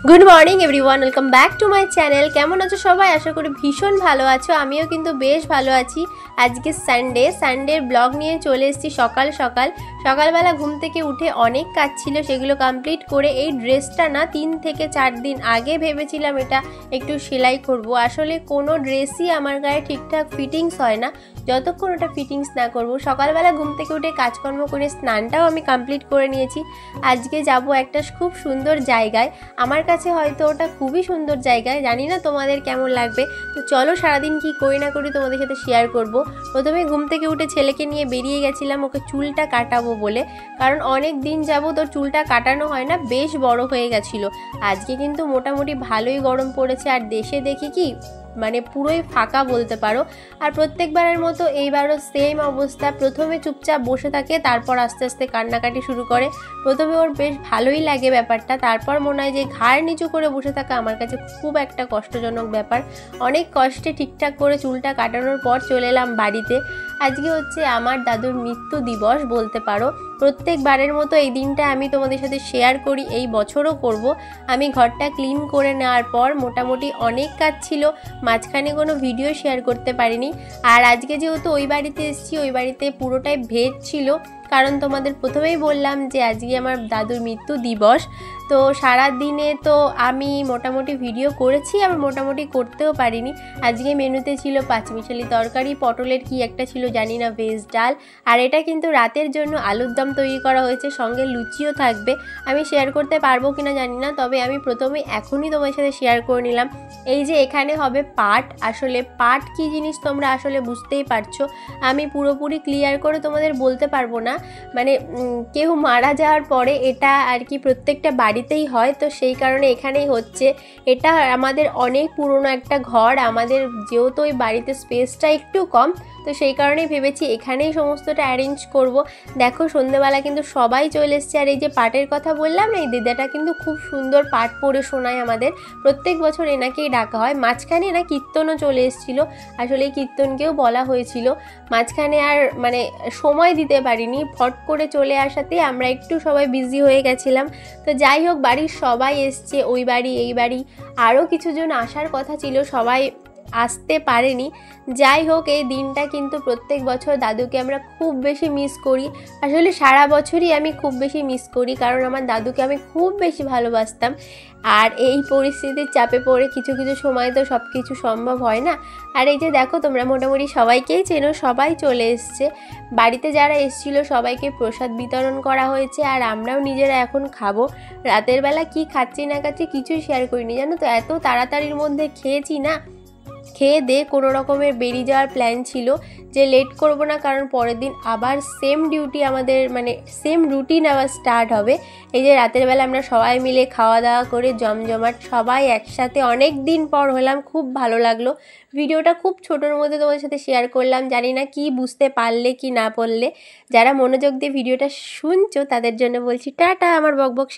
Good morning everyone welcome back to my channel. केमन आछो सबाई? आशा करी भीषण भालो आछो। आमिओ किन्तु बेश भालो आछि। आज के सानडे ब्लग निये चले एसेछि सकाल सकाल सकालबेला घुम थेके उठे अनेक काज छिलो सेगुलो कमप्लीट करे एई ड्रेसटा ना 3 থেকে 4 दिन आगे भेबेछिलाम एटा एकटु सेलाई करब। आसले कोनो ड्रेसई आमार गाये ठीकठाक फिटिंग्स हय ना যতক্ষণ ওটা ফিটিংস না করব। সকালবেলা ঘুম থেকে উঠে কাজকর্ম করে স্নানটাও আমি কমপ্লিট করে নিয়েছি। আজকে যাব একটা খুব সুন্দর জায়গায়। আমার কাছে হয়তো ওটা খুবই সুন্দর জায়গায়, জানি না তোমাদের কেমন লাগবে। তো চলো সারাদিন কি করি না করি তোমাদের সাথে শেয়ার করব। প্রথমে ঘুম থেকে উঠে ছেলেকে নিয়ে বেরিয়ে গেছিলাম ওকে চুলটা কাটাবো বলে, কারণ অনেক দিন যাবত ওর চুলটা কাটানো হয় না, বেশ বড় হয়ে গেছিলো। আজকে কিন্তু মোটামুটি ভালোই গরম পড়েছে, আর দেশে দেখি কি মানে পুরোই ফাঁকা বলতে পারো। আর প্রত্যেকবারের মতো এইবারও সেম অবস্থা। প্রথমে চুপচাপ বসে থাকে, তারপর আস্তে আস্তে কান্নাকাটি শুরু করে। প্রথমে ওর বেশ ভালোই লাগে ব্যাপারটা, তারপর মনে হয় যে ঘাড় নিচু করে বসে থাকা আমার কাছে খুব একটা কষ্টজনক ব্যাপার। অনেক কষ্টে ঠিকঠাক করে চুলটা কাটানোর পর চলে এলাম বাড়িতে। আজকে হচ্ছে আমার দাদুর মৃত্যু দিবস বলতে পারো। প্রত্যেকবারের মতো এই দিনটা আমি তোমাদের সাথে শেয়ার করি, এই বছরও করব। আমি ঘরটা ক্লিন করে নেওয়ার পর মোটামুটি অনেক কাজ ছিল, মাঝখানে কোনো ভিডিও শেয়ার করতে পারিনি। আর আজকে যেহেতু ওই বাড়িতে এসেছি, ওই বাড়িতে পুরোটাই ভেজ ছিল, কারণ তোমাদের প্রথমেই বললাম যে আজকে আমার দাদুর মৃত্যু দিবস। তো সারা দিনে তো আমি মোটামুটি ভিডিও করেছি, আবার মোটামুটি করতেও পারিনি। আজকে মেনুতে ছিল পাঁচমিশালি তরকারি, পটলের কি একটা ছিল জানি না, ভেজ ডাল। আর এটা কিন্তু রাতের জন্য আলুর দম তৈরি করা হয়েছে, সঙ্গে লুচিও থাকবে। আমি শেয়ার করতে পারবো কিনা জানি না, তবে আমি প্রথমে এখনই তোমার সাথে শেয়ার করে নিলাম। এই যে এখানে হবে পাট। আসলে পাট কি জিনিস তোমরা আসলে বুঝতেই পারছো। আমি পুরোপুরি ক্লিয়ার করে তোমাদের বলতে পারবো না, মানে কেউ মারা যাওয়ার পরে এটা আর কি প্রত্যেকটা বাড়িতেই হয়, তো সেই কারণে এখানেই হচ্ছে। এটা আমাদের অনেক পুরনো একটা ঘর, আমাদের যেহেতু ওই বাড়িতে স্পেসটা একটু কম, তো সেই কারণেই ভেবেছি এখানেই সমস্তটা অ্যারেঞ্জ করব। দেখো সন্ধ্যেবেলা কিন্তু সবাই চলে এসছে। আর এই যে পাটের কথা বললাম না, এই দিদাটা কিন্তু খুব সুন্দর পাঠ পড়ে শোনায় আমাদের। প্রত্যেক বছর এনাকেই ডাকা হয়। মাঝখানে না কীর্তনও চলে এসেছিল, আসলে এই কীর্তনকেও বলা হয়েছিল। মাঝখানে আর মানে সময় দিতে পারিনি, ফট করে চলে আসাতে আমরা একটু সবাই বিজি হয়ে গেছিলাম। তো যাই হোক, বাড়ির সবাই এসছে, ওই বাড়ি এই বাড়ি আরও কিছুজন আসার কথা ছিল, সবাই আসতে পারেনি। যাই হোক, এই দিনটা কিন্তু প্রত্যেক বছর দাদুকে আমরা খুব বেশি মিস করি। আসলে সারা বছরই আমি খুব বেশি মিস করি, কারণ আমার দাদুকে আমি খুব বেশি ভালোবাসতাম। আর এই পরিস্থিতির চাপে পড়ে কিছু কিছু সময় তো সব কিছু সম্ভব হয় না। আর এই যে দেখো, তোমরা মোটামুটি সবাইকেই চেনো, সবাই চলে এসছে। বাড়িতে যারা এসেছিলো সবাইকে প্রসাদ বিতরণ করা হয়েছে, আর আমরাও নিজেরা এখন খাবো। রাতের বেলা কি খাচ্ছি না খাচ্ছি কিছুই শেয়ার করিনি, জানো তো। এত তাড়াতাড়ির মধ্যে খেয়েছি না, খেয়ে দিয়ে কোনো রকমের বেরিয়ে যাওয়ার প্ল্যান ছিল যে লেট করব না, কারণ পরের দিন আবার সেম ডিউটি আমাদের, মানে সেম রুটিন আবার স্টার্ট হবে। এই যে রাতের বেলা আমরা সবাই মিলে খাওয়া দাওয়া করে জমজমাট সবাই একসাথে অনেক দিন পর হলাম, খুব ভালো লাগলো। ভিডিওটা খুব ছোটোর মধ্যে তোমাদের সাথে শেয়ার করলাম, জানি না কি বুঝতে পারলে কি না পারলে। যারা মনোযোগ দিয়ে ভিডিওটা শুনছো তাদের জন্য বলছি টাটা। আমার বকবক